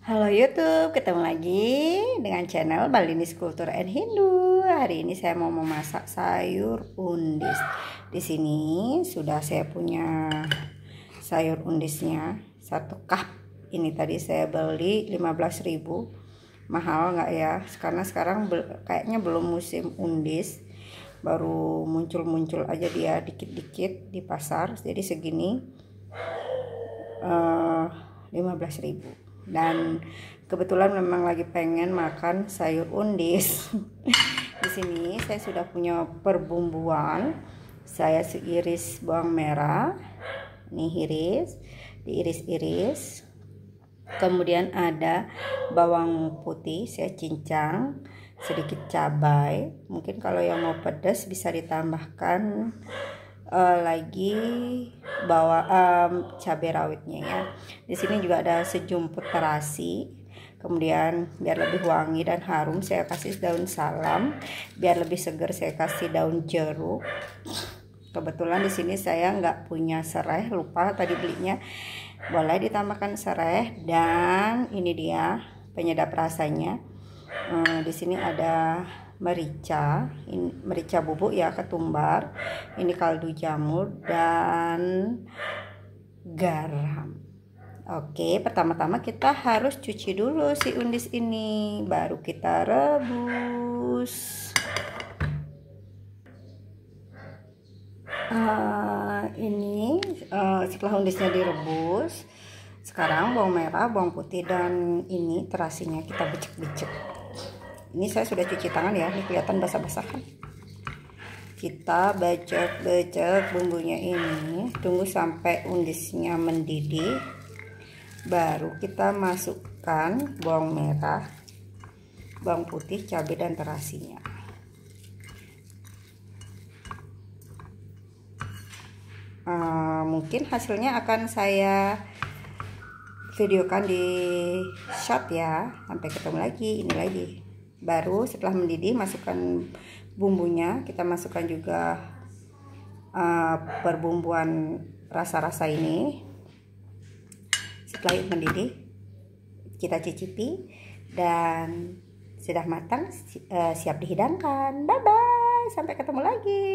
Halo YouTube, ketemu lagi dengan channel Balinis Kultur and Hindu. Hari ini saya mau memasak sayur undis. Di sini sudah saya punya sayur undisnya 1 cup. Ini tadi saya beli 15.000. Mahal nggak ya? Karena sekarang kayaknya belum musim undis. Baru muncul-muncul aja dia dikit-dikit di pasar. Jadi segini 15.000. Dan kebetulan memang lagi pengen makan sayur undis. Di sini saya sudah punya perbumbuan. Saya iris bawang merah. Ini iris, diiris-iris. Kemudian ada bawang putih, saya cincang, sedikit cabai. Mungkin kalau yang mau pedas bisa ditambahkan lagi cabai rawitnya ya. Di sini juga ada sejumput terasi. Kemudian biar lebih wangi dan harum saya kasih daun salam. Biar lebih segar saya kasih daun jeruk. Kebetulan di sini saya nggak punya serai, lupa tadi belinya. Boleh ditambahkan serai dan ini dia penyedap rasanya. Di sini ada merica, ini merica bubuk ya, ketumbar, ini kaldu jamur dan garam. Oke, pertama-tama kita harus cuci dulu si undis ini, baru kita rebus. Setelah undisnya direbus, sekarang bawang merah, bawang putih dan ini terasinya kita becek-becek. Ini saya sudah cuci tangan ya, ini kelihatan basah-basah kan. Kita becek-becek bumbunya ini, tunggu sampai undisnya mendidih. Baru kita masukkan bawang merah, bawang putih, cabai dan terasinya. Mungkin hasilnya akan saya videokan di shot ya. Sampai ketemu lagi, ini lagi. Baru setelah mendidih masukkan bumbunya, kita masukkan juga perbumbuan rasa-rasa ini. Setelah mendidih kita cicipi dan sudah matang, siap dihidangkan. Bye bye, sampai ketemu lagi.